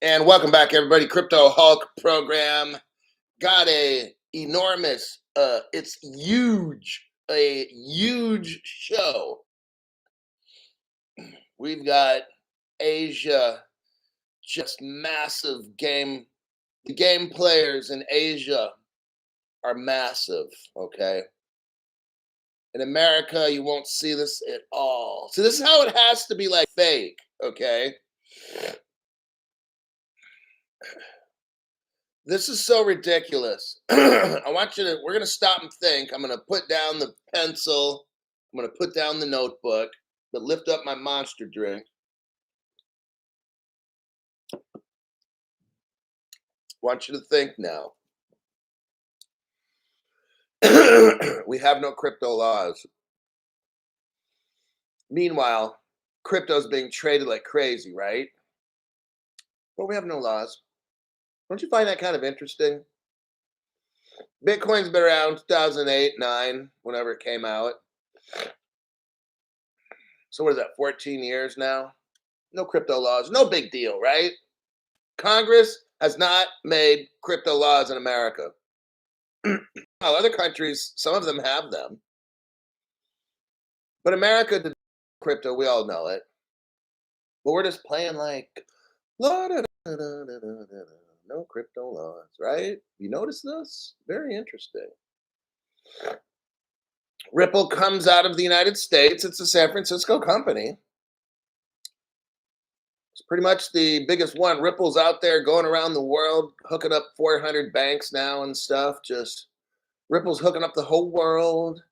And welcome back, everybody. Crypto Hulk program got a enormous, it's huge, a huge show. We've got Asia, just massive game. The game players in Asia are massive, okay? In America, you won't see this at all. So this is how it has to be like fake, okay? This is so ridiculous. I want you to, we're going to stop and think. I'm going to put down the pencil. I'm going to put down the notebook, but lift up my monster drink. Want you to think now. We have no crypto laws. Meanwhile, crypto's being traded like crazy, right? But we have no laws. Don't you find that kind of interesting? Bitcoin's been around 2008, 9, whenever it came out. So what is that, 14 years now? No crypto laws. No big deal, right? Congress has not made crypto laws in America. Well, other countries, some of them have them. But America did crypto, we all know it. But we're just playing like, no crypto laws, right? You notice this? Very interesting. Ripple comes out of the United States. It's a San Francisco company. It's pretty much the biggest one. Ripple's out there going around the world, hooking up 400 banks now and stuff. Just Ripple's hooking up the whole world.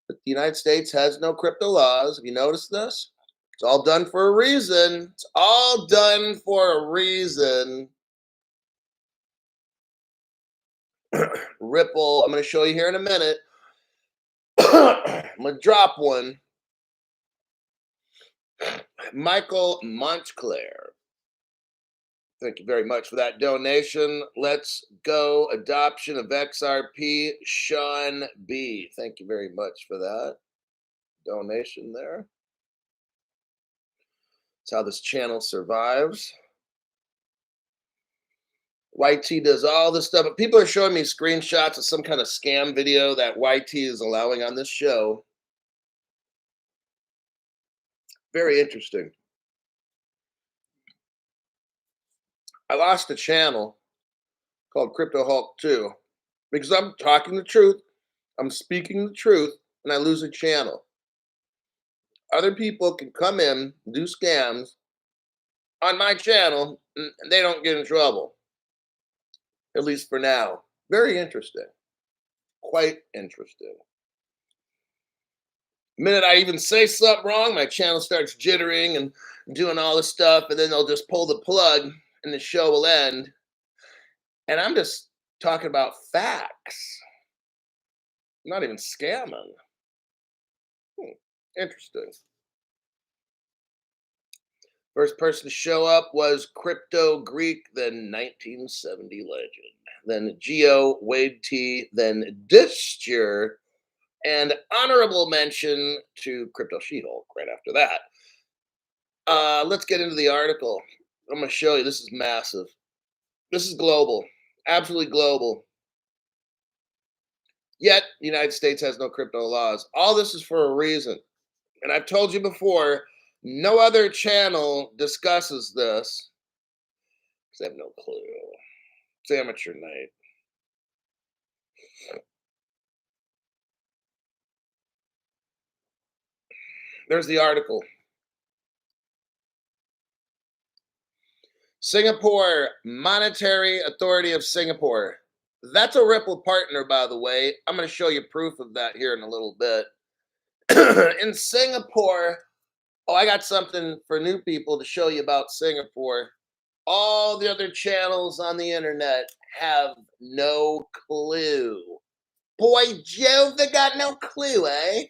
But the United States has no crypto laws. Have you noticed this? It's all done for a reason. It's all done for a reason. Ripple, I'm going to show you here in a minute. I'm going to drop one. Michael Montclair. Thank you very much for that donation. Let's go. Adoption of XRP. Sean B. Thank you very much for that donation there. That's how this channel survives. YT does all this stuff, but people are showing me screenshots of some kind of scam video that YT is allowing on this show. Very interesting. I lost a channel called Crypto Hulk 2 because I'm talking the truth. I'm speaking the truth, and I lose a channel. Other people can come in, do scams on my channel, and they don't get in trouble. At least for now. Very interesting. Quite interesting. The minute I even say something wrong, my channel starts jittering and doing all this stuff, and then they'll just pull the plug and the show will end. And I'm just talking about facts. I'm not even scamming. Interesting. First person to show up was Crypto Greek, then 1970 legend, then Geo Wade T, then Disture, and honorable mention to Crypto She-Hulk right after that. Let's get into the article. I'm going to show you. This is massive. This is global. Absolutely global. Yet, the United States has no crypto laws. All this is for a reason. And I've told you before, no other channel discusses this. Because I have no clue. It's amateur night. There's the article. Singapore Monetary Authority of Singapore. That's a Ripple partner, by the way. I'm going to show you proof of that here in a little bit. In Singapore, I got something for new people to show you about Singapore. All the other channels on the internet have no clue. Boy, Jove, they got no clue, eh?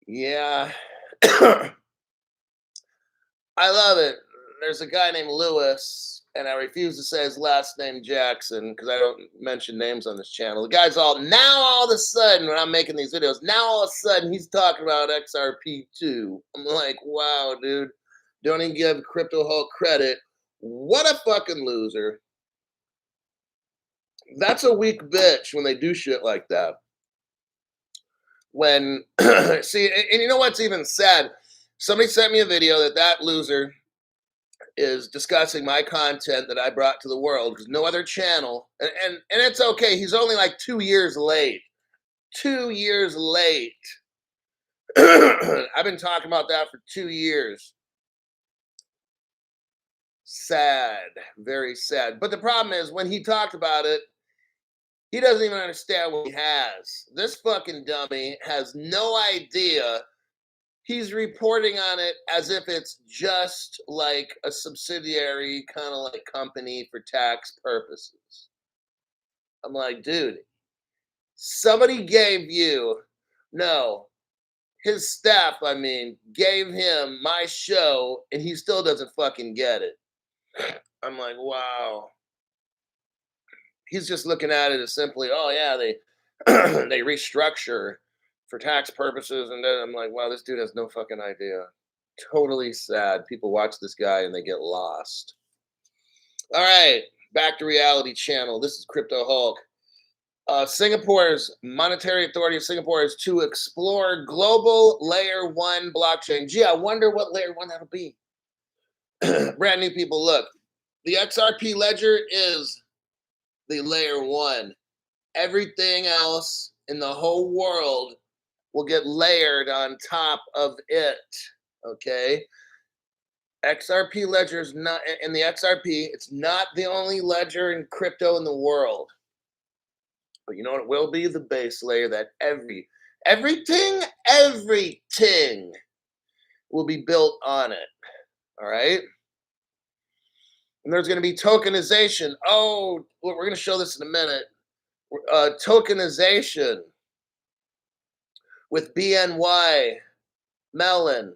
Yeah. I love it. There's a guy named Lewis, and I refuse to say his last name Jackson because I don't mention names on this channel. The guy's all of a sudden, when I'm making these videos, now all of a sudden he's talking about XRP2. I'm like, wow, dude. Don't even give Crypto Hulk credit. What a fucking loser. That's a weak bitch when they do shit like that. When, see, and you know what's even sad? Somebody sent me a video that loser is discussing my content that I brought to the world because no other channel, and it's okay. He's only like 2 years late. 2 years late. I've been talking about that for 2 years. Sad, very sad. But the problem is when he talked about it, he doesn't even understand what he has. This fucking dummy has no idea. He's reporting on it as if it's just like a subsidiary kind of like company for tax purposes. I'm like, dude, somebody gave you, no, his staff, I mean, gave him my show and he still doesn't fucking get it. I'm like, wow. He's just looking at it as simply, oh yeah, they they restructure for tax purposes, and then I'm like, wow, this dude has no fucking idea. Totally sad. People watch this guy and they get lost. All right, back to reality channel. This is Crypto Hulk. Singapore's Monetary Authority of Singapore is to explore global layer one blockchain. Gee, I wonder what layer one that'll be. Brand new people, look. The XRP ledger is the layer one. Everything else in the whole world will get layered on top of it. Okay. XRP ledger is not in the XRP, it's not the only ledger in crypto in the world. But you know what? It will be the base layer that everything will be built on it. All right. And there's going to be tokenization. Oh, we're going to show this in a minute. Tokenization with BNY Mellon.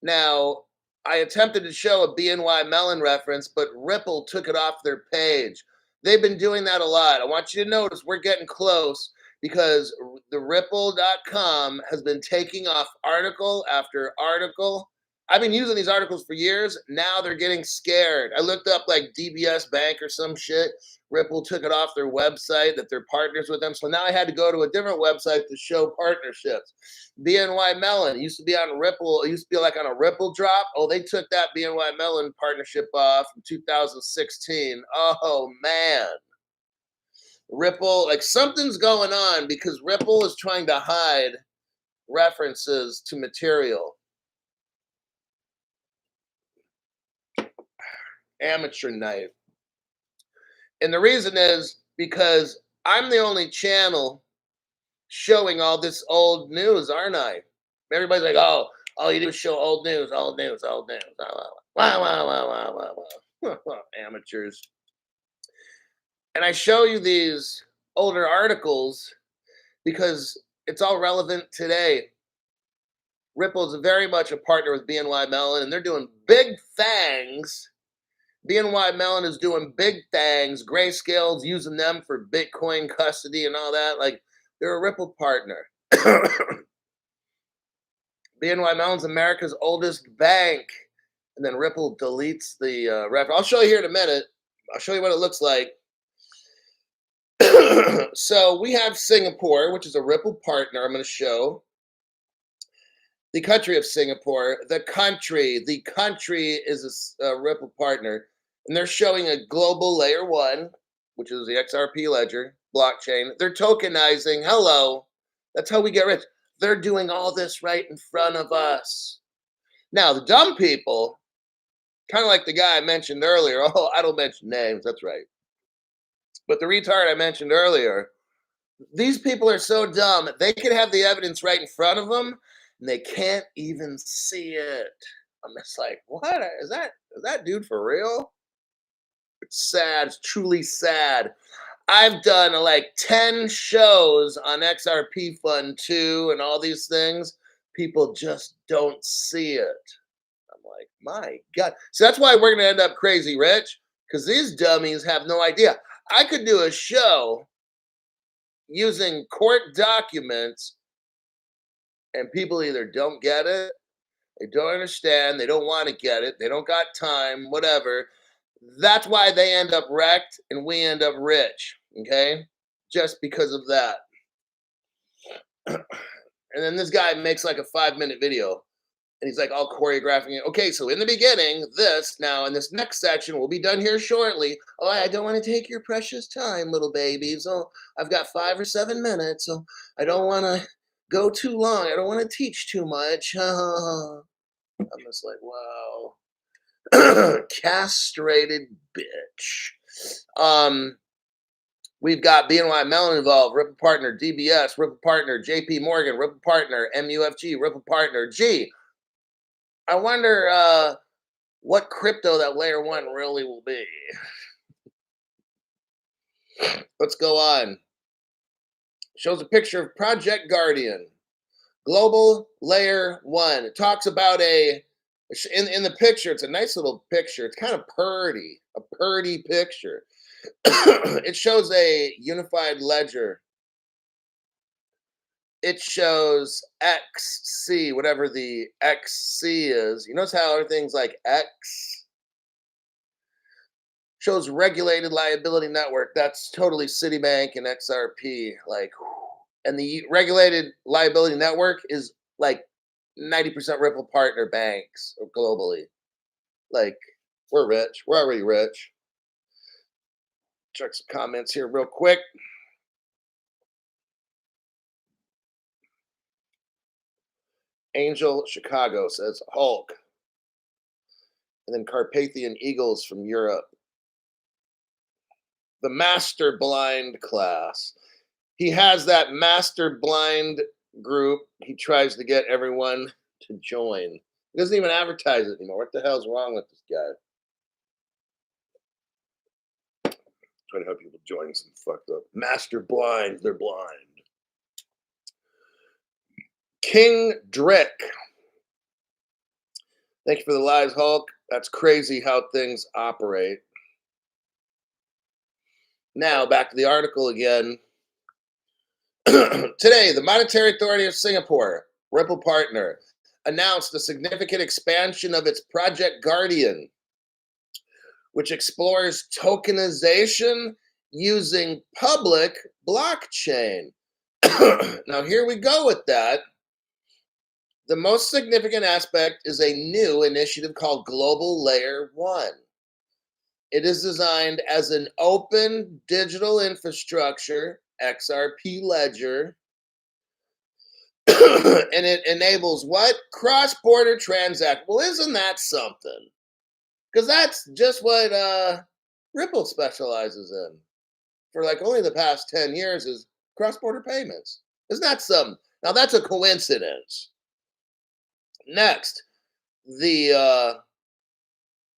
Now, I attempted to show a BNY Mellon reference, but Ripple took it off their page. They've been doing that a lot. I want you to notice we're getting close because the Ripple.com has been taking off article after article. I've been using these articles for years. Now they're getting scared. I looked up like DBS Bank or some shit. Ripple took it off their website that they're partners with them. So now I had to go to a different website to show partnerships. BNY Mellon used to be on Ripple. It used to be like on a Ripple drop. Oh, they took that BNY Mellon partnership off in 2016. Oh, man. Ripple, like something's going on because Ripple is trying to hide references to material. Amateur night. And the reason is because I'm the only channel showing all this old news, aren't I? Everybody's like, oh, all you do is show old news, old news, old news. Wow. Amateurs. And I show you these older articles because it's all relevant today. Ripple is very much a partner with BNY Mellon, and they're doing big things. BNY Mellon is doing big things. Grayscale's using them for Bitcoin custody and all that. Like, they're a Ripple partner. BNY Mellon's America's oldest bank. And then Ripple deletes the reference. I'll show you here in a minute. I'll show you what it looks like. So we have Singapore, which is a Ripple partner. I'm going to show the country of Singapore. The country is a Ripple partner. And they're showing a global layer one, which is the XRP ledger blockchain. They're tokenizing. Hello. That's how we get rich. They're doing all this right in front of us. Now, the dumb people, kind of like the guy I mentioned earlier. Oh, I don't mention names. That's right. But the retard I mentioned earlier, these people are so dumb. They could have the evidence right in front of them, and they can't even see it. I'm just like, what? Is that dude for real? It's sad. It's truly sad. I've done like 10 shows on XRP Fund 2 and all these things. People just don't see it. I'm like, my God. So that's why we're going to end up crazy rich, because these dummies have no idea. I could do a show using court documents and people either don't get it They don't understand. They don't want to get it. They don't got time, whatever. That's why they end up wrecked and we end up rich. Okay. Just because of that. And then this guy makes like a 5-minute video and he's like all choreographing it. Okay, so in the beginning, this now in this next section will be done here shortly. Oh, I don't want to take your precious time, little babies. Oh, I've got 5 or 7 minutes, so I don't want to go too long. I don't want to teach too much. I'm just like, wow, castrated bitch. We've got BNY Mellon involved, Ripple Partner, DBS, Ripple Partner, JP Morgan, Ripple Partner, MUFG, Ripple Partner. Gee, I wonder what crypto that layer 1 really will be. Let's go on. Shows a picture of Project Guardian, global layer 1. It talks about in the picture, it's a nice little picture. It's kind of a purdy picture. It shows a unified ledger. It shows XC, whatever the XC is. You notice how everything's like X? Shows regulated liability network. That's totally Citibank and XRP. Like, and the regulated liability network is like 90% Ripple partner banks globally. Like, we're rich. We're already rich. Check some comments here real quick. Angel Chicago says Hulk. And then Carpathian Eagles from Europe. The Master Blind class. He has that Master Blind group. He tries to get everyone to join. He doesn't even advertise it anymore. What the hell's wrong with this guy? Try to help people join some fucked up. Master Blind. They're blind. King Drick. Thank you for the lies, Hulk. That's crazy how things operate. Now, back to the article again. Today, the Monetary Authority of Singapore, Ripple Partner, announced a significant expansion of its Project Guardian, which explores tokenization using public blockchain. Now, here we go with that. The most significant aspect is a new initiative called Global Layer 1. It is designed as an open digital infrastructure, XRP ledger, and it enables what? Cross-border transaction. Well, isn't that something? Because that's just what Ripple specializes in for like only the past 10 years is cross-border payments. Isn't that something? Now, that's a coincidence. Next, the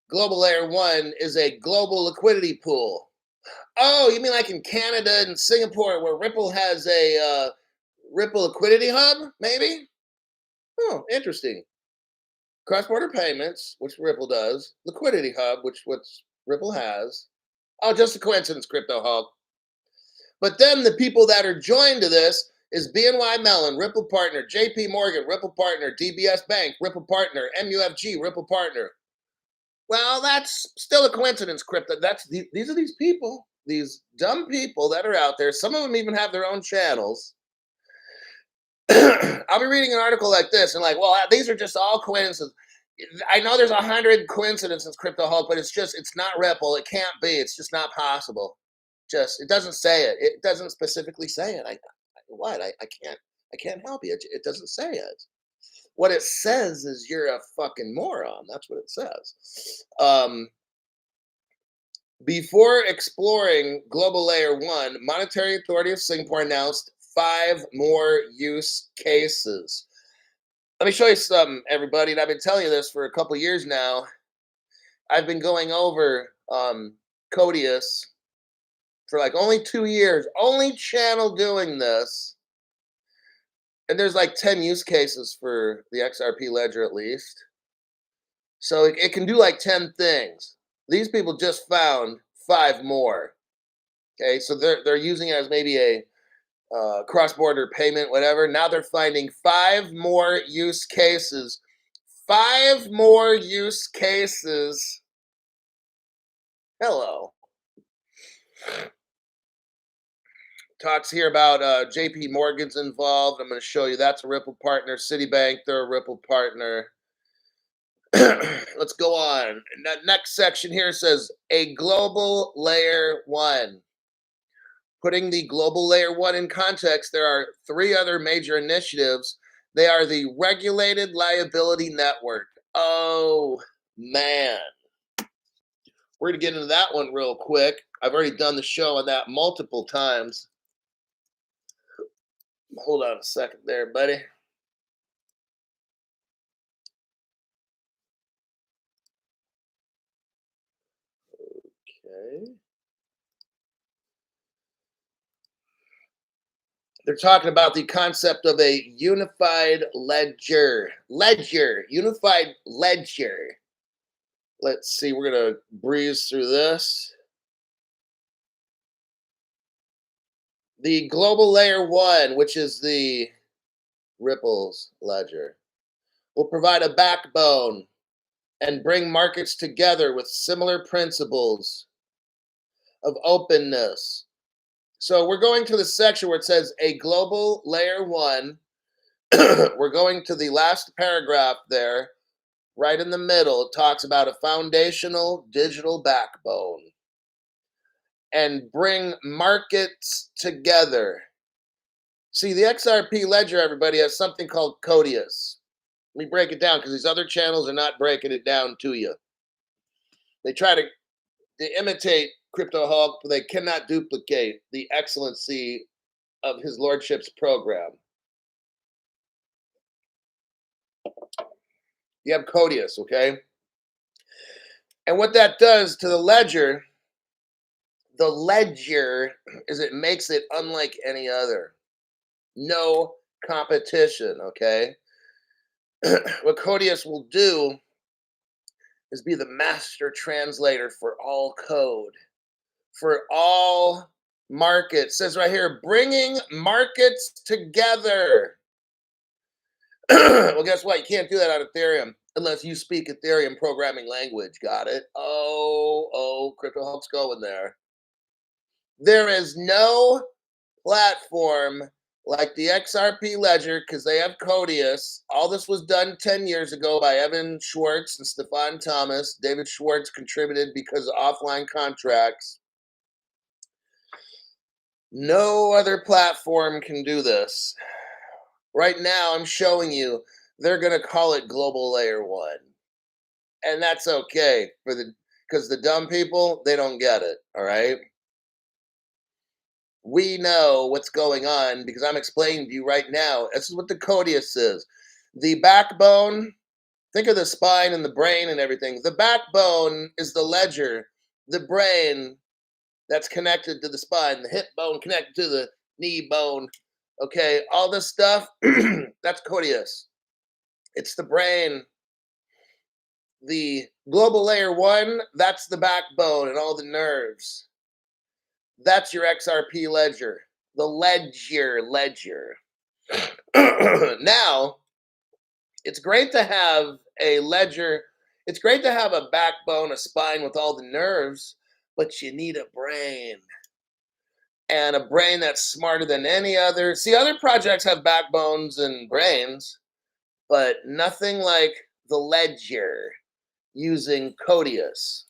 Global Layer 1 is a global liquidity pool. Oh, you mean like in Canada and Singapore where Ripple has a Ripple liquidity hub, maybe? Oh, interesting. Cross-border payments, which Ripple does. Liquidity hub, which Ripple has. Oh, just a coincidence, Crypto Hulk. But then the people that are joined to this is BNY Mellon, Ripple Partner, JP Morgan, Ripple Partner, DBS Bank, Ripple Partner, MUFG, Ripple Partner. Well, that's still a coincidence, Crypto. These are these people, these dumb people that are out there. Some of them even have their own channels. I'll be reading an article like this and like, well, these are just all coincidences. I know there's 100 coincidences, Crypto Hulk, but it's not Ripple. It can't be. It's just not possible. It doesn't say it. It doesn't specifically say it. I can't help you. It doesn't say it. What it says is you're a fucking moron. That's what it says. Before exploring Global Layer 1, Monetary Authority of Singapore announced 5 more use cases. Let me show you something, everybody. And I've been telling you this for a couple years now. I've been going over Codius for like only 2 years, only channel doing this. And there's like 10 use cases for the XRP ledger at least. So it can do like 10 things. These people just found 5 more. Okay, so they're using it as maybe a cross-border payment, whatever. Now they're finding 5 more use cases 5 more use cases. Hello. Talks here about JP Morgan's involved. I'm going to show you that's a Ripple partner. Citibank, they're a Ripple partner. Let's go on. That next section here says a global layer 1. Putting the global layer 1 in context, there are 3 other major initiatives. They are the regulated liability network. Oh, man. We're going to get into that one real quick. I've already done the show on that multiple times. Hold on a second there, buddy. Okay. They're talking about the concept of a unified ledger. Unified ledger. Let's see, we're going to breeze through this. The global layer 1, which is the Ripple's ledger, will provide a backbone and bring markets together with similar principles of openness. So we're going to the section where it says a global layer 1. We're going to the last paragraph there, right in the middle. It talks about a foundational digital backbone and bring markets together. See, the XRP ledger, everybody, has something called Codius. Let me break it down because these other channels are not breaking it down to you. They try to imitate Crypto Hulk, but they cannot duplicate the excellency of his lordship's program. You have Codius, okay? And what that does to the ledger is it makes it unlike any other. No competition, okay? What Codius will do is be the master translator for all code, for all markets. It says right here, bringing markets together. Well, guess what? You can't do that on Ethereum unless you speak Ethereum programming language. Got it? Oh, Crypto Hulk's going there. There is no platform like the XRP ledger because they have Codius. All this was done 10 years ago by Evan Schwartz and Stefan Thomas. David Schwartz contributed because of offline contracts. No other platform can do this. Right now, I'm showing you they're going to call it Global Layer 1. And that's okay because the dumb people, they don't get it, all right? We know what's going on because I'm explaining to you right now. This is what the Codius is. The backbone, think of the spine and the brain and everything. The backbone is the ledger. The brain that's connected to the spine, the hip bone connected to the knee bone. Okay, all this stuff, that's Codius. It's the brain. The global layer 1, that's the backbone and all the nerves. That's your XRP ledger. The ledger. Now, it's great to have a ledger. It's great to have a backbone, a spine with all the nerves, but you need a brain. And a brain that's smarter than any other. See, other projects have backbones and brains, but nothing like the ledger using Codius.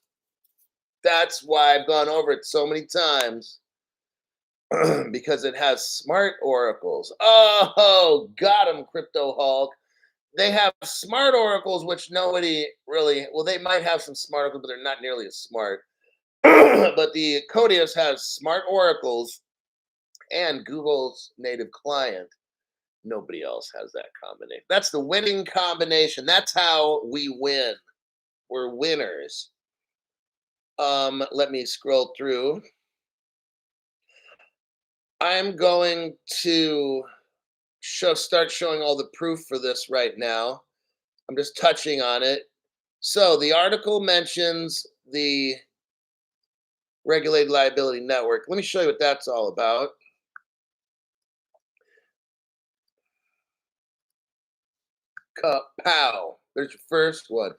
That's why I've gone over it so many times because it has smart oracles. Oh, got him, Crypto Hulk. They have smart oracles, which nobody really, well, they might have some smart oracles, but they're not nearly as smart. But the Codius has smart oracles and Google's native client. Nobody else has that combination. That's the winning combination. That's how we win. We're winners. Let me scroll through. I'm going to start showing all the proof for this right now. I'm just touching on it. So the article mentions the regulated liability network. Let me show you what that's all about. Kapow. There's your first one.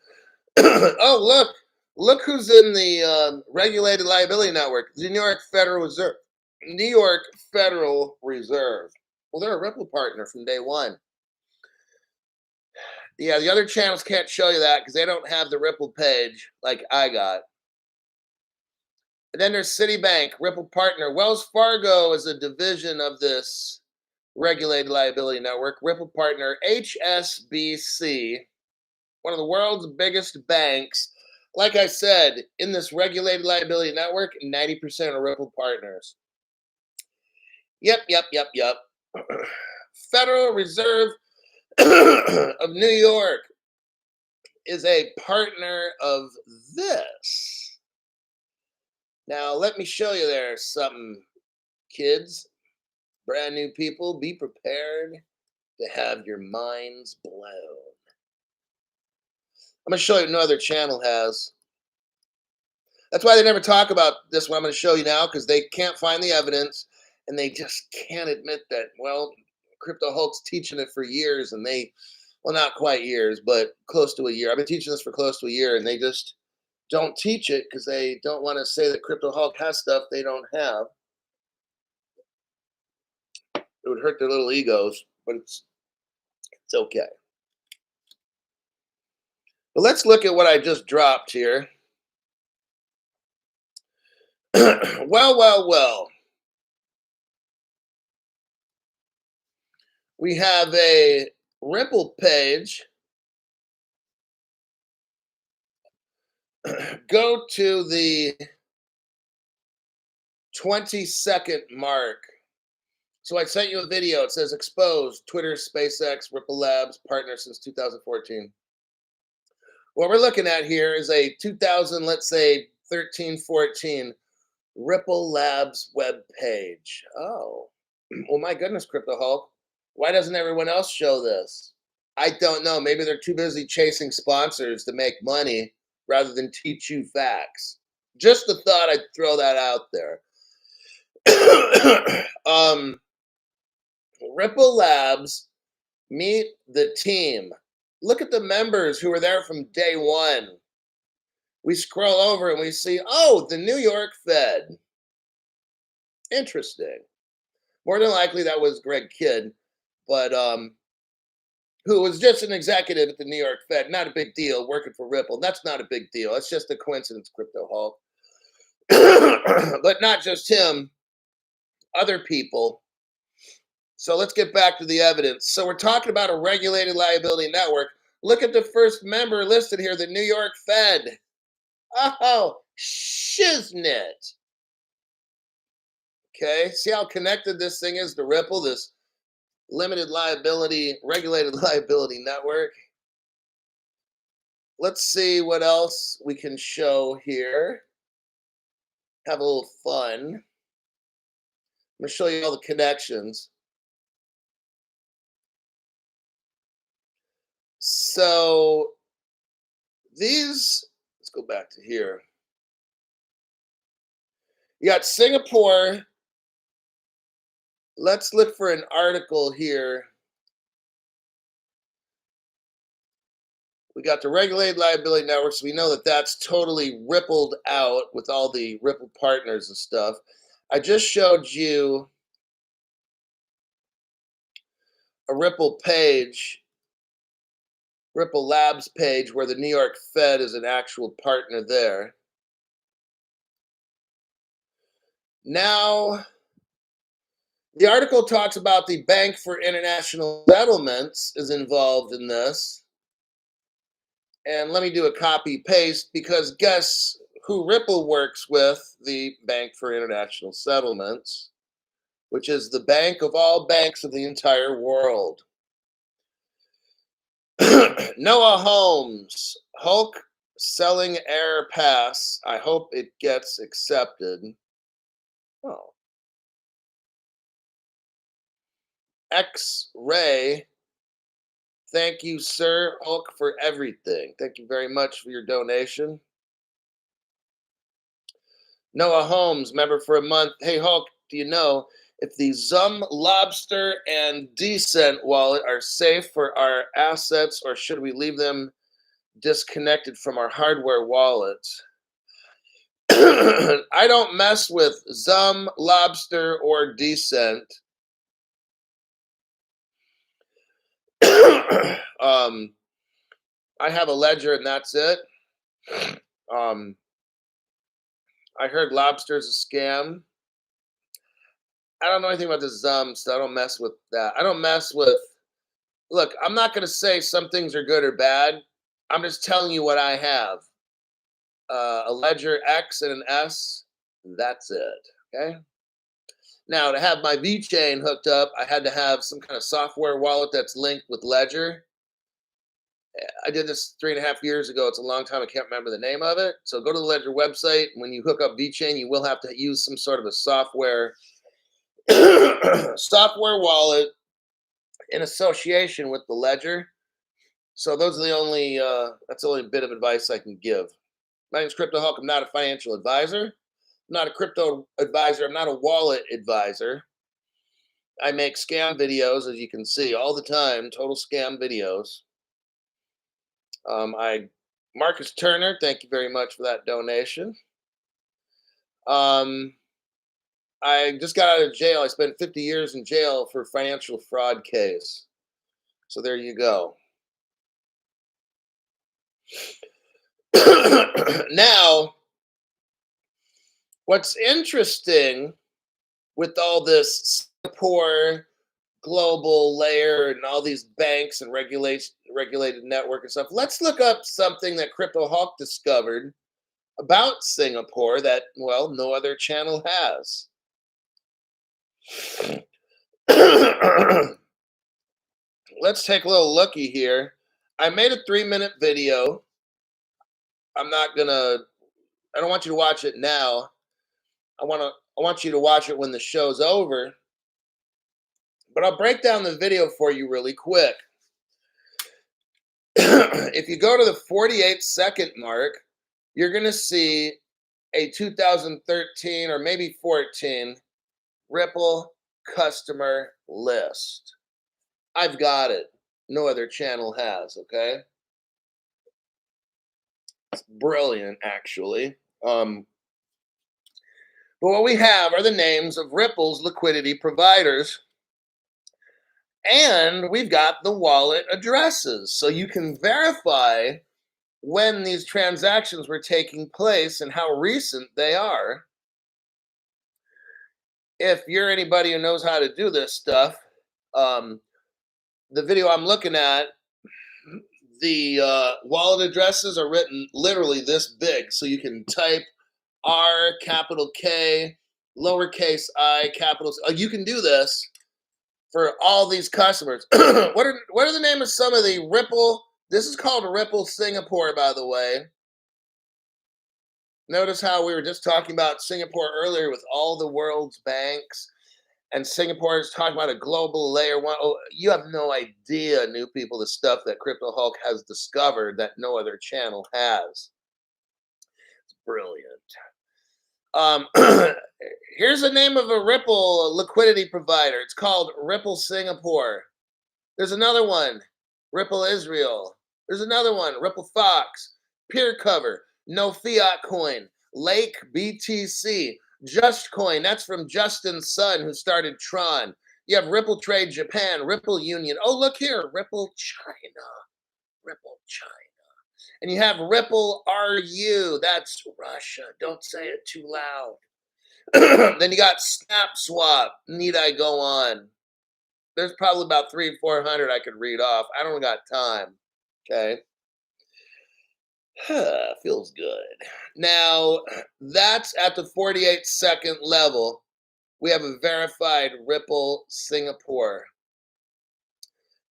Oh, look who's in the regulated liability network, the New York Federal Reserve. New York Federal Reserve. Well, they're a Ripple partner from day one. Yeah, the other channels can't show you that because they don't have the Ripple page like I got. And then there's Citibank, Ripple partner. Wells Fargo is a division of this regulated liability network. Ripple partner, HSBC, one of the world's biggest banks. Like I said, in this regulated liability network, 90% are Ripple partners. Yep. Federal Reserve of New York is a partner of this. Now, let me show you there something, kids, brand new people. Be prepared to have your minds blown. I'm going to show you what no other channel has. That's why they never talk about this one I'm going to show you now, because they can't find the evidence, and they just can't admit that, well, Crypto Hulk's teaching it for years, and they, well, not quite years, but close to a year. I've been teaching this for close to a year, and they just don't teach it because they don't want to say that Crypto Hulk has stuff they don't have. It would hurt their little egos, but it's okay. But let's look at what I just dropped here. Well. We have a Ripple page. Go to the 20-second mark. So I sent you a video. It says exposed, Twitter, SpaceX, Ripple Labs, partner since 2014. What we're looking at here is a 2000, let's say 13, 14 Ripple Labs web page. Oh, well, my goodness, Crypto Hulk. Why doesn't everyone else show this? I don't know. Maybe they're too busy chasing sponsors to make money rather than teach you facts. Just the thought, I'd throw that out there. Ripple Labs, meet the team. Look at the members who were there from day one. We scroll over and we see, oh, the New York Fed. Interesting. More than likely that was Greg Kidd, but who was just an executive at the New York Fed. Not a big deal, working for Ripple. That's not a big deal. It's just a coincidence, Crypto Hulk. But not just him, other people. So let's get back to the evidence. So we're talking about a regulated liability network. Look at the first member listed here, the New York Fed. Oh, shiznit. Okay, see how connected this thing is to Ripple, this limited liability, regulated liability network. Let's see what else we can show here. Have a little fun. I'm going to show you all the connections. So these, let's go back to here. You got Singapore. Let's look for an article here. We got the regulated liability networks. We know that that's totally rippled out with all the Ripple partners and stuff. I just showed you a Ripple page, Ripple Labs page, where the New York Fed is an actual partner there. Now, the article talks about the Bank for International Settlements is involved in this. And let me do a copy paste, because guess who Ripple works with? The Bank for International Settlements, which is the bank of all banks of the entire world. Noah Holmes, Hulk selling Air Pass. I hope it gets accepted. Oh. X-Ray. Thank you, Sir Hulk, for everything. Thank you very much for your donation. Noah Holmes, member for a month. Hey, Hulk, do you know if the Zum Lobster and Decent wallet are safe for our assets, or should we leave them disconnected from our hardware wallets. I don't mess with Zum, Lobster, or Decent. I have a ledger and that's it. Um, I heard Lobster's a scam. I don't know anything about the Zum, so I don't mess with that. I don't mess with. Look, I'm not going to say some things are good or bad. I'm just telling you what I have. A ledger X and an S. That's it. Okay. Now, to have my VeChain hooked up, I had to have some kind of software wallet that's linked with Ledger. I did this 3.5 years ago. It's a long time. I can't remember the name of it. So go to the Ledger website. When you hook up VeChain, you will have to use some sort of a software software wallet in association with the Ledger. So those are the only that's the only bit of advice I can give. My name's Crypto Hulk. I'm not a financial advisor. I'm not a crypto advisor. I'm not a wallet advisor. I make scam videos, as you can see, all the time. Total scam videos. Marcus Turner, thank you very much for that donation. I just got out of jail. I spent 50 years in jail for financial fraud case. So there you go. Now, what's interesting with all this Singapore global layer and all these banks and regulated network and stuff, let's look up something that Crypto Hawk discovered about Singapore that, well, no other channel has. Let's take a little looky here. I made a 3-minute video. I don't want you to watch it now. I want you to watch it when the show's over. But I'll break down the video for you really quick. If you go to the 48-second mark, you're going to see a 2013 or maybe 14 Ripple customer list. I've got it. No other channel has, okay? It's brilliant, actually. But what we have are the names of Ripple's liquidity providers. And we've got the wallet addresses. So you can verify when these transactions were taking place and how recent they are. If you're anybody who knows how to do this stuff, the video I'm looking at, the wallet addresses are written literally this big. So you can type R, capital K, lowercase I, capital C. You can do this for all these customers. What are the name of some of the Ripple? This is called Ripple Singapore, by the way. Notice how we were just talking about Singapore earlier with all the world's banks, and Singapore is talking about a global layer one. Oh, you have no idea, new people, the stuff that Crypto Hulk has discovered that no other channel has. It's brilliant. Here's the name of a Ripple liquidity provider. It's called Ripple Singapore. There's another one, Ripple Israel. There's another one, Ripple Fox, Peer Cover, No Fiat Coin, Lake BTC, Just Coin. That's from Justin's son who started Tron. You have Ripple Trade Japan, Ripple Union. Oh, look here, Ripple China, Ripple China. And you have Ripple RU. That's Russia. Don't say it too loud. Then you got Snap Swap. Need I go on? There's probably about 300 or 400 I could read off. I don't got time. Okay. Feels good. Now, that's at the 48-second level. We have a verified Ripple Singapore.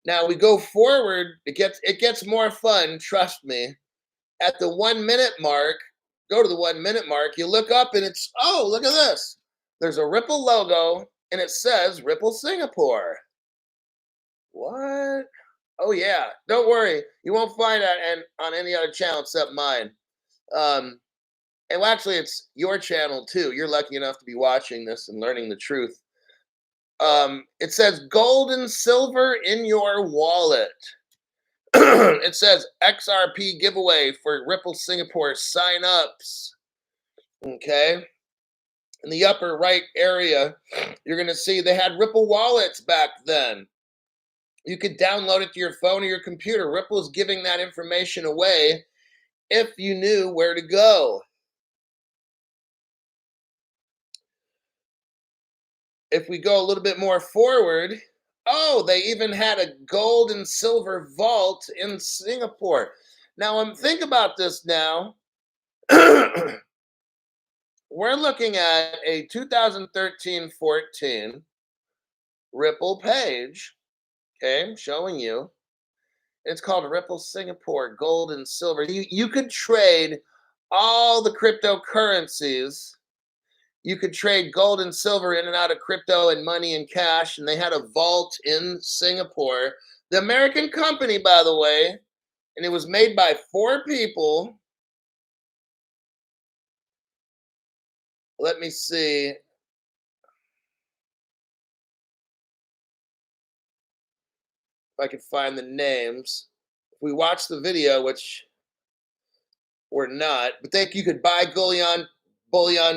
Now we go forward. It gets more fun. Trust me. At the 1 minute mark, go to the 1 minute mark. You look up and it's, oh, look at this. There's a Ripple logo and it says Ripple Singapore. What? Oh yeah. Don't worry. You won't find that on any other channel except mine. And well, actually, it's your channel too. You're lucky enough to be watching this and learning the truth. It says gold and silver in your wallet. It says XRP giveaway for Ripple Singapore sign-ups. Okay. In the upper right area, you're going to see they had Ripple wallets back then. You could download it to your phone or your computer. Ripple's giving that information away if you knew where to go. If we go a little bit more forward, oh, they even had a gold and silver vault in Singapore. Now, think about this now. We're looking at a 2013-14 Ripple page, okay, showing you. It's called Ripple Singapore Gold and Silver. You could trade all the cryptocurrencies. You could trade gold and silver in and out of crypto and money and cash, and they had a vault in Singapore. The American company, by the way, and it was made by 4 people. Let me see. If I could find the names. If we watch the video, which we're not, but you could buy bullion,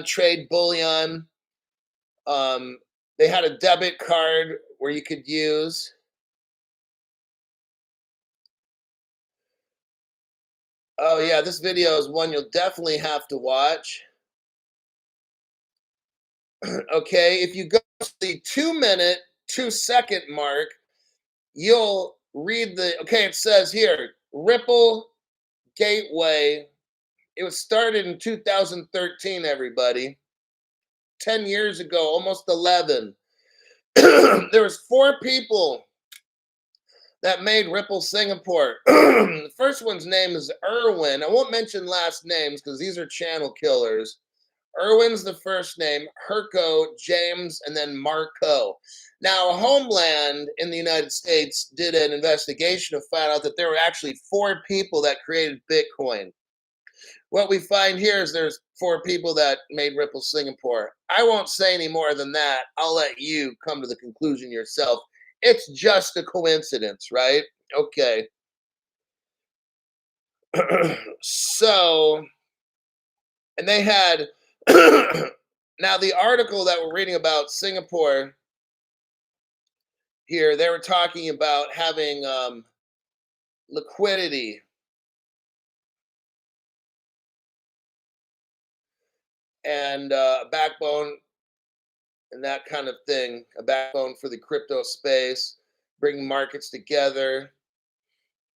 trade bullion. They had a debit card where you could use. Oh yeah, this video is one you'll definitely have to watch. Okay, if you go to the 2-minute, 2-second mark, you'll read okay, it says here, Ripple Gateway. It was started in 2013, everybody. 10 years ago, almost 11. There was 4 people that made Ripple Singapore. The first one's name is Erwin. I won't mention last names because these are channel killers. Erwin's the first name, Herco, James, and then Marco. Now, Homeland in the United States did an investigation to find out that there were actually 4 people that created Bitcoin. What we find here is there's 4 people that made Ripple Singapore. I won't say any more than that. I'll let you come to the conclusion yourself. It's just a coincidence, right? Okay. So, and they had, now the article that we're reading about Singapore here, they were talking about having liquidity. And backbone and that kind of thing, a backbone for the crypto space, bringing markets together.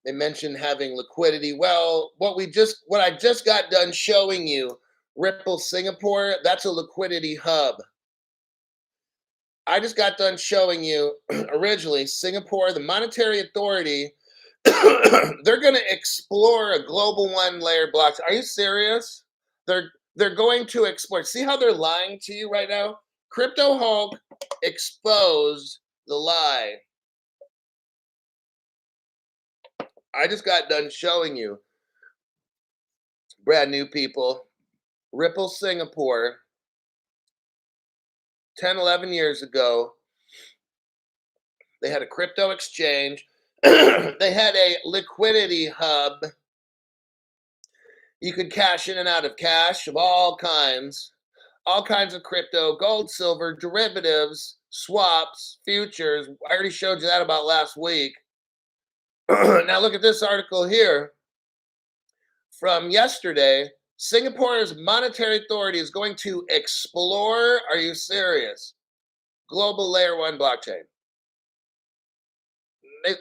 They mentioned having liquidity. Well, what I just got done showing you, Ripple Singapore, that's a liquidity hub. I just got done showing you originally Singapore, the monetary authority, they're going to explore a global 1-layer blockchain. Are you serious? They're going to explore. See how they're lying to you right now? Crypto Hulk exposed the lie. I just got done showing you, brand new people, Ripple Singapore, 10, 11 years ago. They had a crypto exchange. They had a liquidity hub. You could cash in and out of cash of all kinds of crypto, gold, silver, derivatives, swaps, futures. I already showed you that about last week. Now look at this article here from yesterday. Singapore's monetary authority is going to explore, are you serious? Global layer 1 blockchain.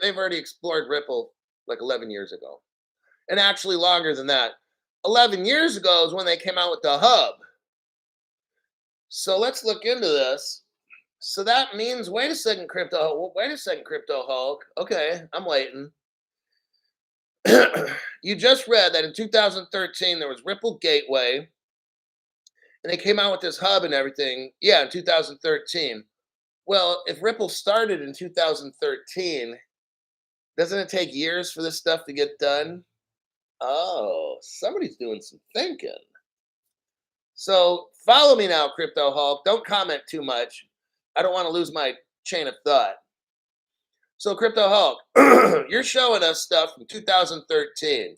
They've already explored Ripple like 11 years ago. And actually longer than that. 11 years ago is when they came out with the hub. So let's look into this. So that means, wait a second, Crypto Hulk. Okay, I'm waiting. You just read that in 2013 there was Ripple Gateway, and they came out with this hub and everything. Yeah, in 2013. Well, if Ripple started in 2013, doesn't it take years for this stuff to get done? Oh, somebody's doing some thinking. So follow me now, Crypto Hulk. Don't comment too much. I don't want to lose my chain of thought. So Crypto Hulk, you're showing us stuff from 2013. Is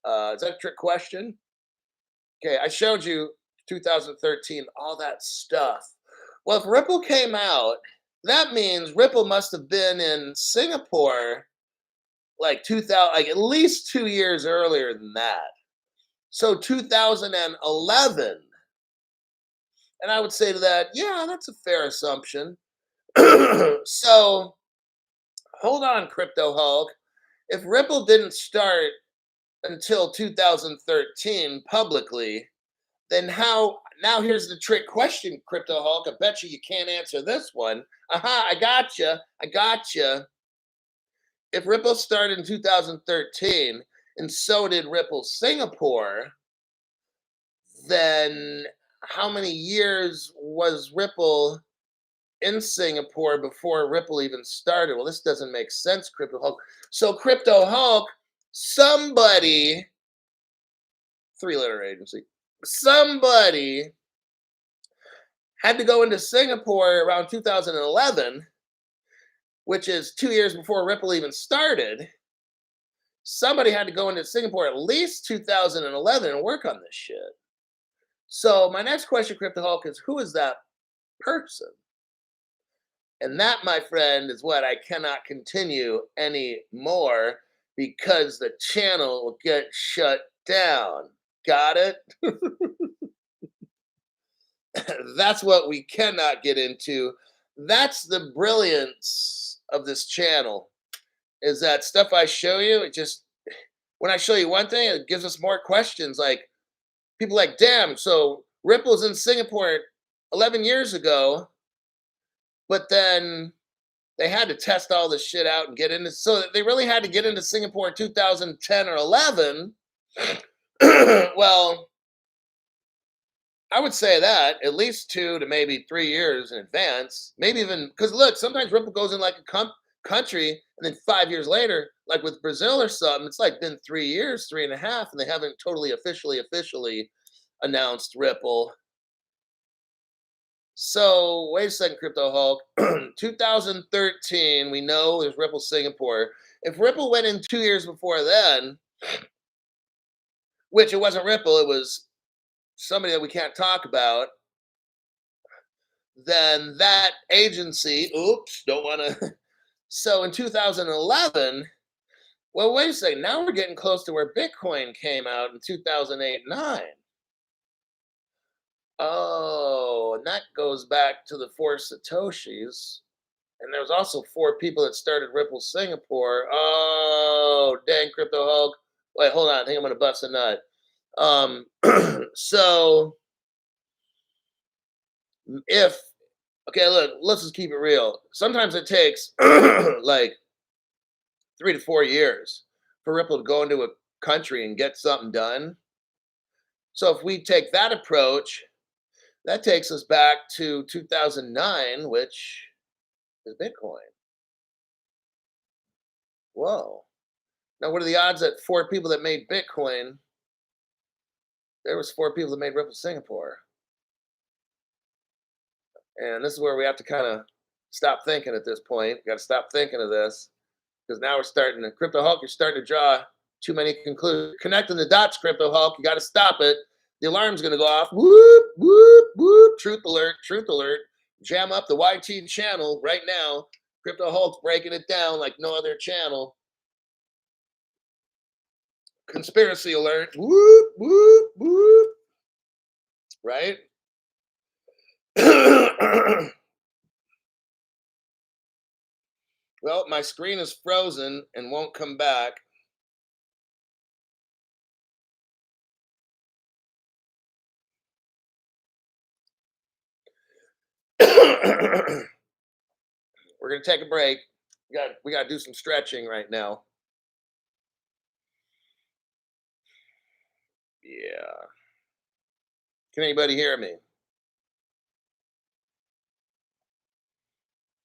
that a trick question? Okay, I showed you 2013, all that stuff. Well, if Ripple came out, that means Ripple must have been in Singapore like 2000, like at least 2 years earlier than that. So 2011. And I would say to that, yeah, that's a fair assumption. So hold on, Crypto Hulk. If Ripple didn't start until 2013 publicly, then how? Now here's the trick question, Crypto Hulk. I bet you can't answer this one. Aha, I gotcha. I gotcha. If Ripple started in 2013 and so did Ripple Singapore, then how many years was Ripple in Singapore before Ripple even started? Well, this doesn't make sense, Crypto Hulk. So, Crypto Hulk, somebody, three-letter agency, somebody had to go into Singapore around 2011, which is 2 years before Ripple even started. Somebody had to go into Singapore at least 2011 and work on this shit. So my next question, Crypto Hulk, is who is that person? And that, my friend, is what I cannot continue anymore because the channel will get shut down. Got it? That's what we cannot get into. That's the brilliance of this channel, is that stuff I show you, it just, when I show you one thing, it gives us more questions. Like, people like, damn, so Ripple's in Singapore 11 years ago, but then they had to test all this shit out and get into, so they really had to get into Singapore in 2010 or 11. Well, I would say that at least 2 to maybe 3 years in advance, maybe even, because look, sometimes Ripple goes in like a country, and then 5 years later, like with Brazil or something, it's like been 3 years, 3.5, and they haven't totally officially announced Ripple. So wait a second, Crypto Hulk. 2013, we know is Ripple Singapore. If Ripple went in 2 years before then, which it wasn't Ripple, it was somebody that we can't talk about, then that agency, oops, don't want to. So in 2011, well, wait a second. Now we're getting close to where Bitcoin came out in 2008-9. Oh, and that goes back to the 4 Satoshis. And there was also 4 people that started Ripple Singapore. Oh, dang, Crypto Hulk. Wait, hold on. I think I'm going to bust a nut. So if, okay, look, let's just keep it real. Sometimes it takes like 3 to 4 years for Ripple to go into a country and get something done. So if we take that approach, that takes us back to 2009, which is Bitcoin. Whoa. Now, what are the odds that 4 people that made Bitcoin, there was 4 people that made Ripple Singapore? And this is where we have to kind of stop thinking at this point. Got to stop thinking of this, because now we're starting to, Crypto Hulk, you're starting to draw too many conclusions. Connecting the dots, Crypto Hulk, you got to stop it. The alarm's going to go off. Whoop, whoop, whoop. Truth alert, truth alert. Jam up the YT channel right now. Crypto Hulk's breaking it down like no other channel. Conspiracy alert. Whoop, whoop, whoop. Right? Well, my screen is frozen and won't come back. We're gonna take a break. We got to do some stretching right now. Yeah. Can anybody hear me?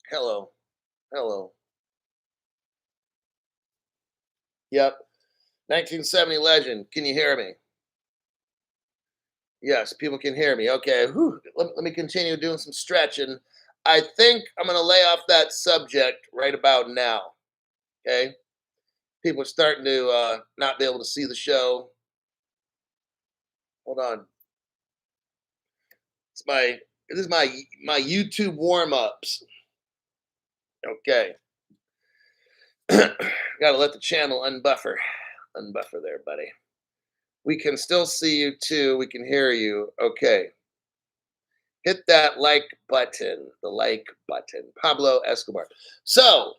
Hello. Hello. Yep. 1970 legend. Can you hear me? Yes, people can hear me. Okay. Whew. Let me continue doing some stretching. I think I'm going to lay off that subject right about now. Okay. People are starting to not be able to see the show. Hold on. It's my this is my YouTube warm ups. Okay. Got to let the channel unbuffer. Unbuffer there, buddy. We can still see you too. We can hear you. Okay. Hit that like button. The like button. Pablo Escobar. So,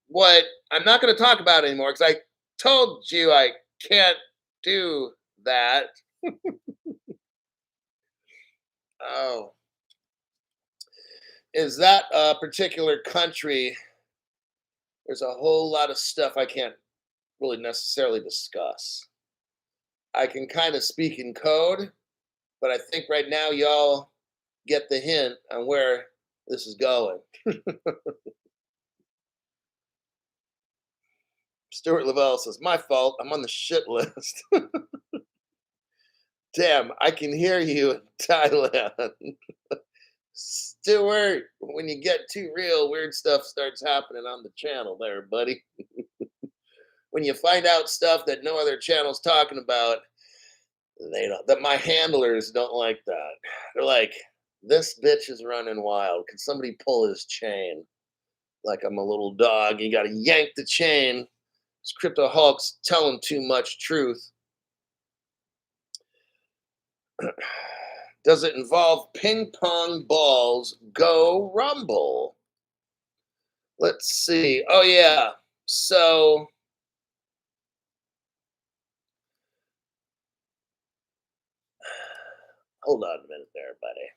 what I'm not going to talk about anymore because I told you I can't do that. Oh, is that a particular country? There's a whole lot of stuff I can't really necessarily discuss. I can kind of speak in code, but I think right now y'all get the hint on where this is going. Stuart Lavelle says, "My fault. I'm on the shit list." Damn, I can hear you in Thailand. Stuart, when you get too real, weird stuff starts happening on the channel there, buddy. When you find out stuff that no other channel's talking about, they don't, that my handlers don't like that. They're like, this bitch is running wild. Can somebody pull his chain? Like I'm a little dog. You gotta yank the chain. This Crypto Hulk's telling too much truth. Does it involve ping pong balls? Go Rumble. Let's see. Oh yeah. So hold on a minute there, buddy.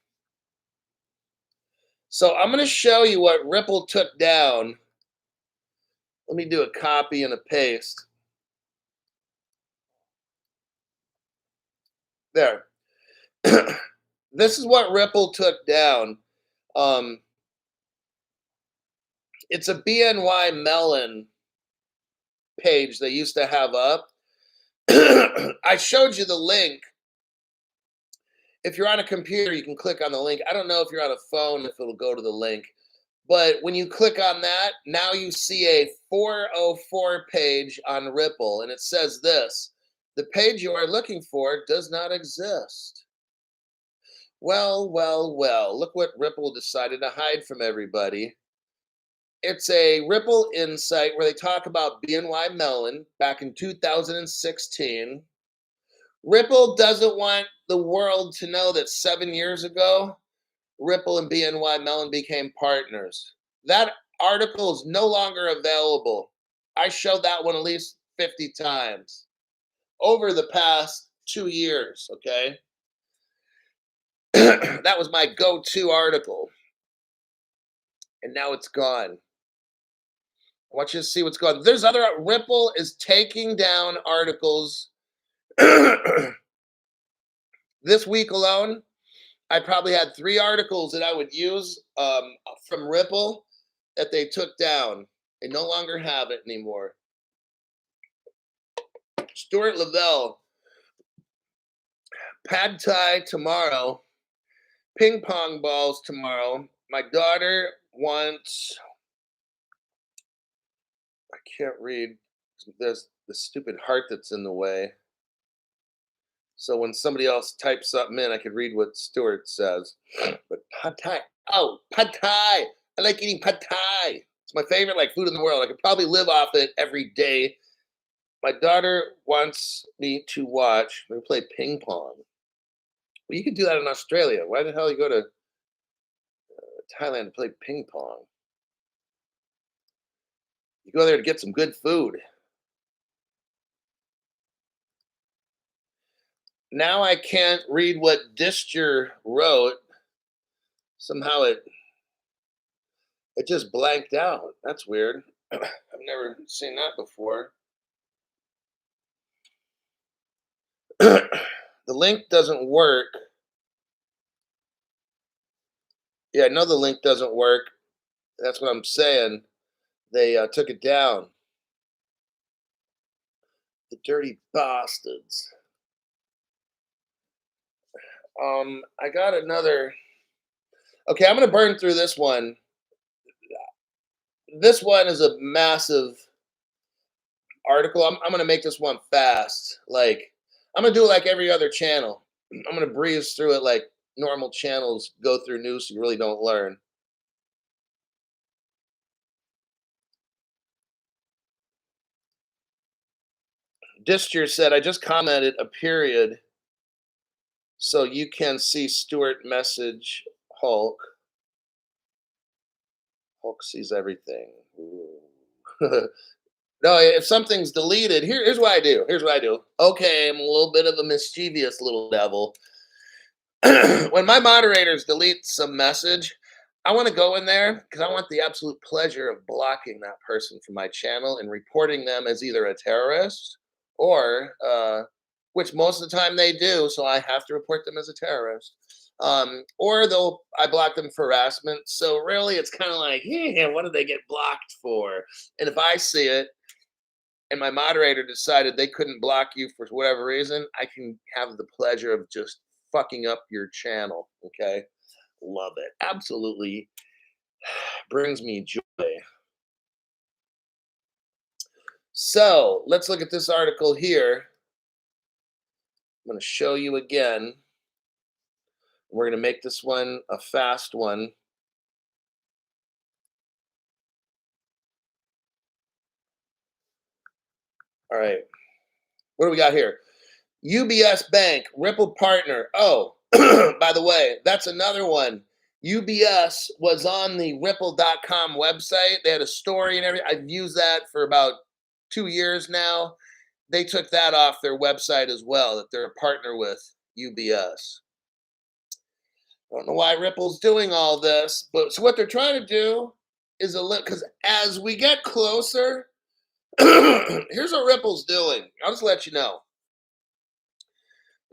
So I'm going to show you what Ripple took down. Let me do a copy and a paste. There. This is what Ripple took down. Um, it's a BNY Mellon page they used to have up. I showed you the link. If you're on a computer, you can click on the link. I don't know if you're on a phone if it'll go to the link. But when you click on that, now you see a 404 page on Ripple, and it says this: the page you are looking for does not exist. Well, well, well, look what Ripple decided to hide from everybody. It's a Ripple Insight where they talk about BNY Mellon back in 2016. Ripple doesn't want the world to know that 7 years ago, Ripple and BNY Mellon became partners. That article is no longer available. I showed that one at least 50 times over the past 2 years, okay? That was my go-to article. And now it's gone. I want you to see what's going on. There's other Ripple is taking down articles. This week alone, I probably had 3 articles that I would use from Ripple that they took down. They no longer have it anymore. Stuart Lavelle, pad thai tomorrow, ping pong balls tomorrow. My daughter wants, I can't read. There's the stupid heart that's in the way. So when somebody else types something in, I could read what Stuart says. But pad thai, oh, pad thai. I like eating pad thai. It's my favorite like food in the world. I could probably live off it every day. My daughter wants me to watch. We play ping pong. Well, you could do that in Australia. Why the hell you go to Thailand to play ping pong? You go there to get some good food. Now I can't read what Dister wrote. Somehow it just blanked out. That's weird. I've never seen that before. The link doesn't work. Yeah, I know the link doesn't work. That's what I'm saying. They took it down. The dirty bastards. I got another. Okay, I'm gonna burn through this one. This one is a massive article. I'm gonna make this one fast. Like I'm gonna do it like every other channel. I'm gonna breeze through it like normal channels go through news so you really don't learn. Distier said, I just commented a period so you can see Stuart message Hulk. Hulk sees everything. Ooh. No, if something's deleted, here's what I do. Here's what I do. Okay, I'm a little bit of a mischievous little devil. When my moderators delete some message, I want to go in there because I want the absolute pleasure of blocking that person from my channel and reporting them as either a terrorist or, which most of the time they do, so I have to report them as a terrorist. Or I block them for harassment. So really, it's kind of like, yeah, what did they get blocked for? And if I see it, and my moderator decided they couldn't block you for whatever reason, I can have the pleasure of just fucking up your channel. Okay. Love it. Absolutely brings me joy. So let's look at this article here. I'm going to show you again. We're going to make this one a fast one. All right. What do we got here? UBS Bank, Ripple partner. Oh, by the way, that's another one. UBS was on the ripple.com website. They had a story and everything. I've used that for about 2 years now. They took that off their website as well, that they're a partner with UBS. I don't know why Ripple's doing all this, but so what they're trying to do is because as we get closer, here's what Ripple's doing. I'll just let you know.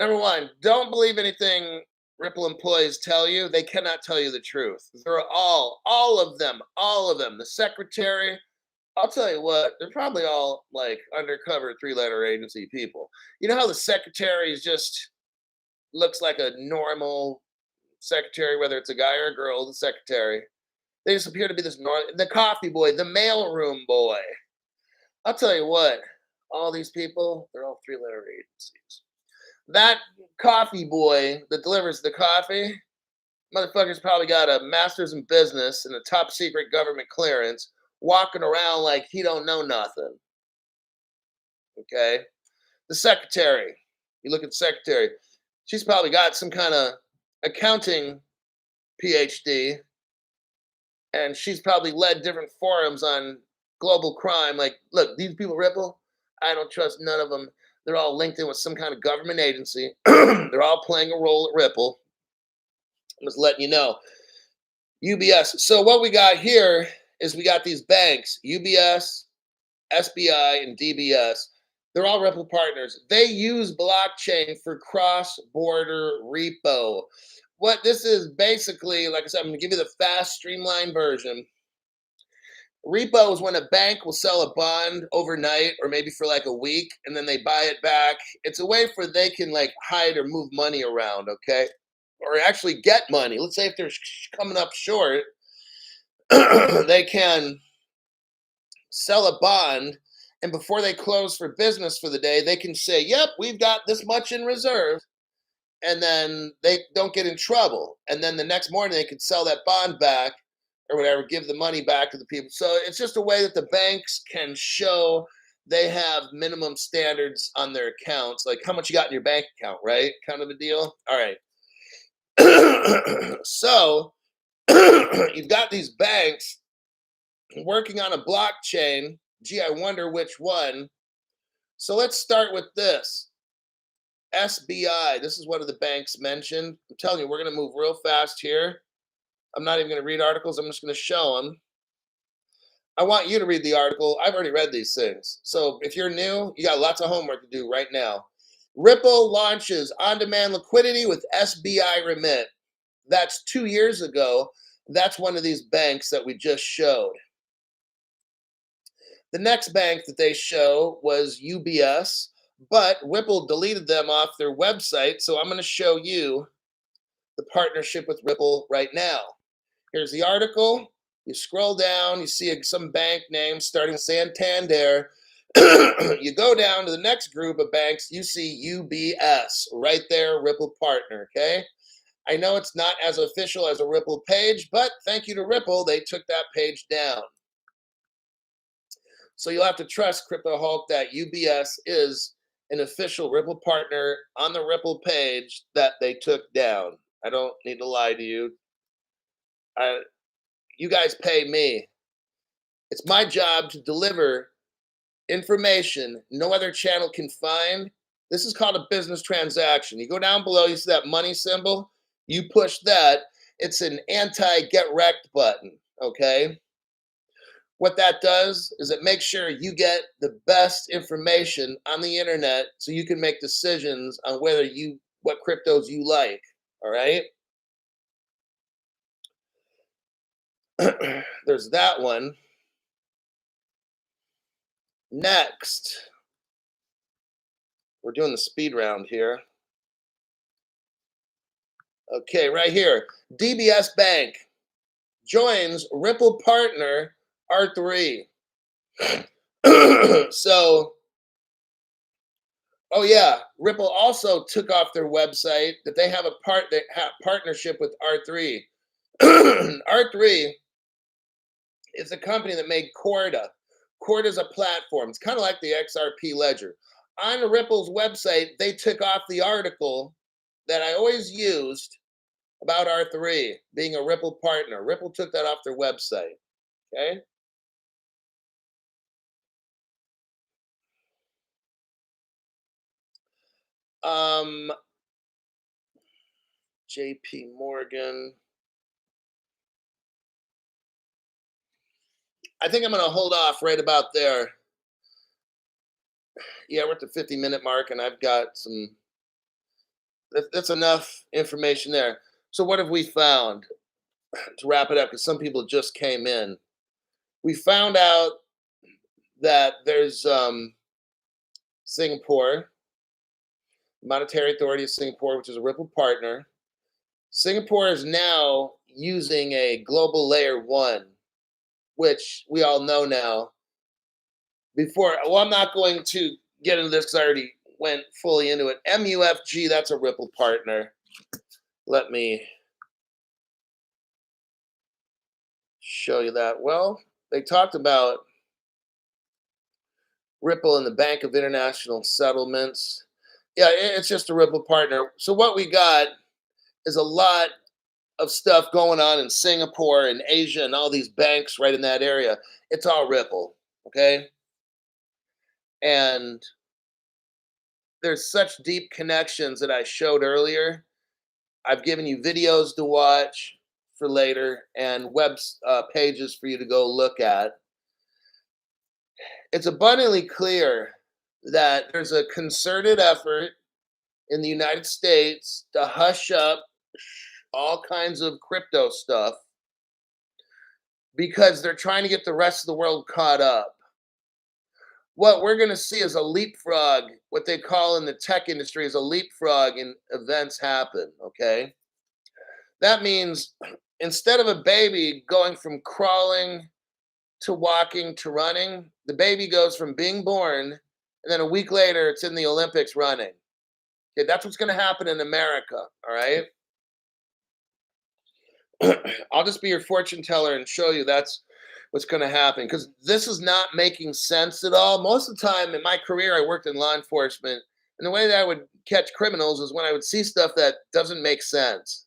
Number one, don't believe anything Ripple employees tell you. They cannot tell you the truth. They're all of them. The secretary, I'll tell you what, they're probably all like undercover 3-letter agency people. You know how the secretary is just looks like a normal secretary, whether it's a guy or a girl, the secretary. They just appear to be the coffee boy, the mailroom boy. I'll tell you what, all these people, they're all 3-letter agencies. That coffee boy that delivers the coffee, motherfucker's probably got a master's in business and a top secret government clearance, walking around like he don't know nothing. Okay? The secretary. You look at the secretary. She's probably got some kind of accounting PhD, and she's probably led different forums on global crime. Like, look, these people Ripple, I don't trust none of them. They're all linked in with some kind of government agency. They're all playing a role at Ripple. I'm just letting you know. UBS. So what we got here is we got these banks, UBS, SBI, and DBS. They're all Ripple partners. They use blockchain for cross-border repo. What this is basically, like I said, I'm going to give you the fast, streamlined version. Repo is when a bank will sell a bond overnight or maybe for like a week and then they buy it back. It's a way for they can like hide or move money around, okay? Or actually get money. Let's say if they're coming up short, they can sell a bond and before they close for business for the day, they can say, "Yep, we've got this much in reserve." And then they don't get in trouble. And then the next morning they can sell that bond back or whatever, give the money back to the people. So it's just a way that the banks can show they have minimum standards on their accounts, like how much you got in your bank account, right? Kind of a deal. All right. So you've got these banks working on a blockchain. Gee, I wonder which one. So let's start with this. SBI. This is one of the banks mentioned. I'm telling you, we're going to move real fast here. I'm not even going to read articles. I'm just going to show them. I want you to read the article. I've already read these things. So if you're new, you got lots of homework to do right now. Ripple launches on-demand liquidity with SBI Remit. That's 2 years ago. That's one of these banks that we just showed. The next bank that they show was UBS, but Ripple deleted them off their website. So I'm going to show you the partnership with Ripple right now. Here's the article. You scroll down, you see some bank name starting Santander. You go down to the next group of banks, you see UBS right there, Ripple partner. Okay. I know it's not as official as a Ripple page, but thank you to Ripple, they took that page down. So you'll have to trust Crypto Hulk that UBS is an official Ripple partner on the Ripple page that they took down. I don't need to lie to you. You guys pay me. It's my job to deliver information no other channel can find. This is called a business transaction. You go down below, you see that money symbol, you push that, it's an anti get wrecked button, okay? What that does is it makes sure you get the best information on the internet so you can make decisions on what cryptos you like, all right? There's that one. Next, we're doing the speed round here. Okay, right here. DBS Bank joins Ripple partner R3. So, oh yeah, Ripple also took off their website that they have partnership with R3. R3 is a company that made Corda. Corda is a platform. It's kind of like the XRP ledger. On Ripple's website, they took off the article that I always used about R3 being a Ripple partner. Ripple took that off their website. Okay. Um, JP Morgan. I think I'm going to hold off right about there. Yeah, we're at the 50-minute mark, and I've got some. That's enough information there. So, what have we found to wrap it up? Because some people just came in. We found out that there's Singapore, Monetary Authority of Singapore, which is a Ripple partner. Singapore is now using a global layer one, which we all know now. I'm not going to get into this because I already went fully into it. MUFG, that's a Ripple partner. Let me show you that. Well, they talked about Ripple and the Bank of International Settlements. Yeah, it's just a Ripple partner. So what we got is a lot of stuff going on in Singapore and Asia and all these banks right in that area. It's all Ripple, okay? And there's such deep connections that I showed earlier. I've given you videos to watch for later and pages for you to go look at. It's abundantly clear that there's a concerted effort in the United States to hush up all kinds of crypto stuff because they're trying to get the rest of the world caught up. What we're going to see is a leapfrog, what they call in the tech industry is a leapfrog in events happen, okay? That means instead of a baby going from crawling to walking to running, the baby goes from being born and then a week later it's in the Olympics running. Okay, that's what's going to happen in America, all right? I'll just be your fortune teller and show you that's what's going to happen because this is not making sense at all. Most of the time in my career, I worked in law enforcement, and the way that I would catch criminals is when I would see stuff that doesn't make sense.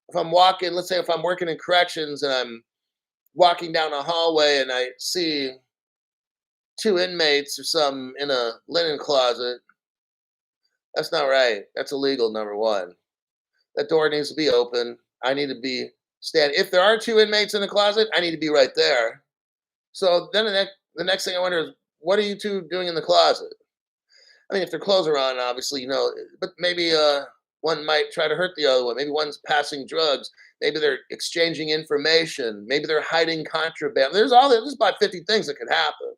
If I'm walking, let's say if I'm working in corrections and I'm walking down a hallway and I see two inmates or something in a linen closet, that's not right. That's illegal, number one. That door needs to be open. I need to be standing. If there are two inmates in the closet, I need to be right there. So then the next thing I wonder is, what are you two doing in the closet? I mean, if their clothes are on, obviously, but maybe one might try to hurt the other one. Maybe one's passing drugs. Maybe they're exchanging information. Maybe they're hiding contraband. There's about 50 things that could happen.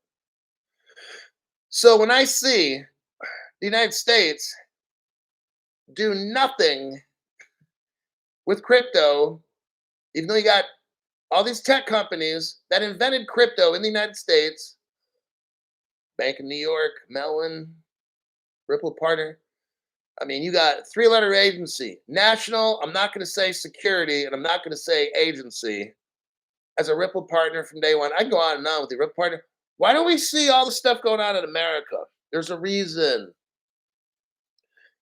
So when I see the United States do nothing with crypto Even though you got all these tech companies that invented crypto in the United States, Bank of New York, Mellon, Ripple Partner. I mean, you got three-letter agency, national. I'm not going to say security, and I'm not going to say agency. As a Ripple partner from day one, I go on and on with the Ripple partner. Why don't we see all the stuff going on in America? There's a reason,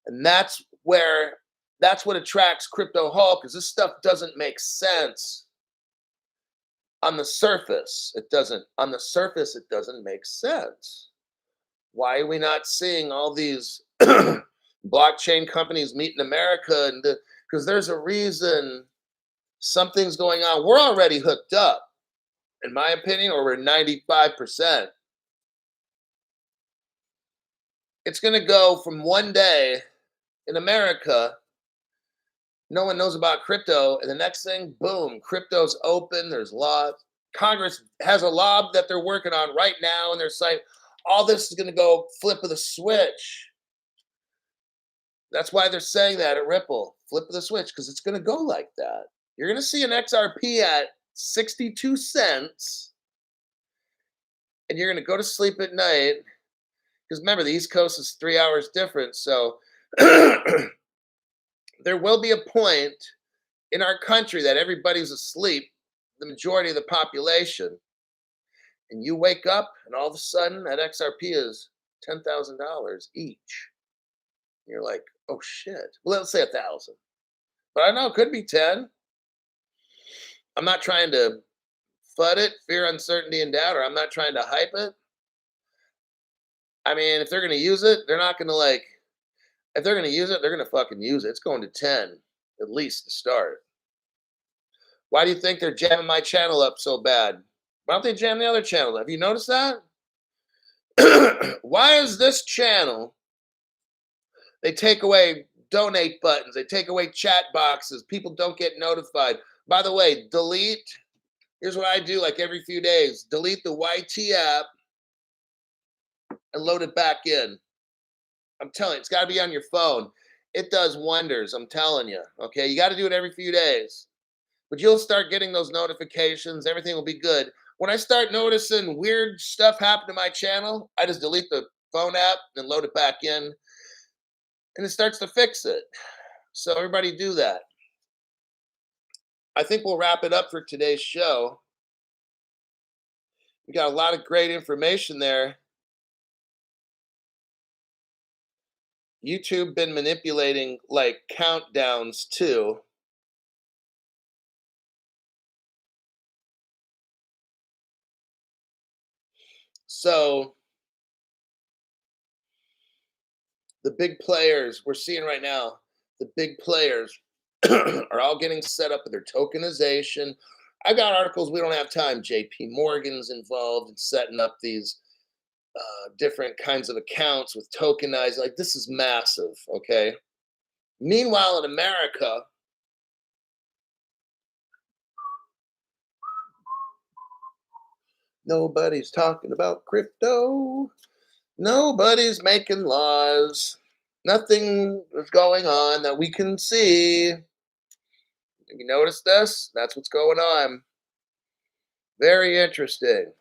and that's what attracts Crypto Hall, because this stuff doesn't make sense on the surface. It doesn't. On the surface, it doesn't make sense. Why are we not seeing all these blockchain companies meet in America? And because there's a reason, something's going on. We're already hooked up, in my opinion, or we're 95%. It's going to go from one day in America, no one knows about crypto, and the next thing, boom, crypto's open. There's laws. Congress has a law that they're working on right now, and they're saying all this is going to go flip of the switch. That's why they're saying that at Ripple, flip of the switch, because it's going to go like that. You're going to see an XRP at 62 cents, and you're going to go to sleep at night. Because remember, the East Coast is 3 hours different. So there will be a point in our country that everybody's asleep, the majority of the population. And you wake up, and all of a sudden, that XRP is $10,000 each. You're like, oh shit. Well, let's say 1,000. But I know it could be 10. I'm not trying to FUD it, fear, uncertainty, and doubt, or I'm not trying to hype it. I mean, if they're going to use it, they're not going to if they're going to use it, they're going to fucking use it. It's going to 10, at least to start. Why do you think they're jamming my channel up so bad? Why don't they jam the other channel? Have you noticed that? Why is this channel, they take away donate buttons, they take away chat boxes, people don't get notified. By the way, delete, here's what I do like every few days, delete the YT app and load it back in. I'm telling you, it's got to be on your phone. It does wonders, I'm telling you. Okay, you got to do it every few days. But you'll start getting those notifications. Everything will be good. When I start noticing weird stuff happen to my channel, I just delete the phone app and load it back in. And it starts to fix it. So everybody do that. I think we'll wrap it up for today's show. We got a lot of great information there. YouTube been manipulating like countdowns too. So the big players we're seeing right now, the big players are all getting set up with their tokenization. I've got articles, we don't have time. JP Morgan's involved in setting up these different kinds of accounts with tokenized. Like, this is massive, okay? Meanwhile, in America, nobody's talking about crypto. Nobody's making laws. Nothing is going on that we can see. You notice this? That's what's going on. Very interesting.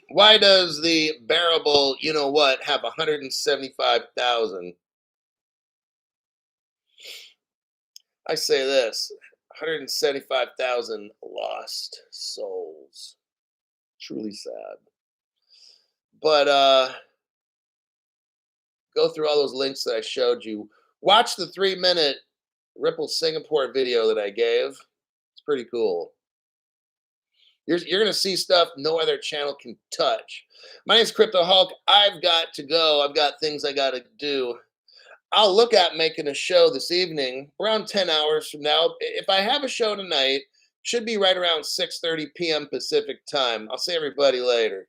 Why does the bearable, you know what, have 175,000? I say this, 175,000 lost souls. Truly sad. But go through all those links that I showed you. Watch the 3-minute Ripple Singapore video that I gave. It's pretty cool. You're going to see stuff no other channel can touch. My name is Crypto Hulk. I've got to go. I've got things I got to do. I'll look at making a show this evening around 10 hours from now. If I have a show tonight, should be right around 6:30 p.m. Pacific time. I'll see everybody later.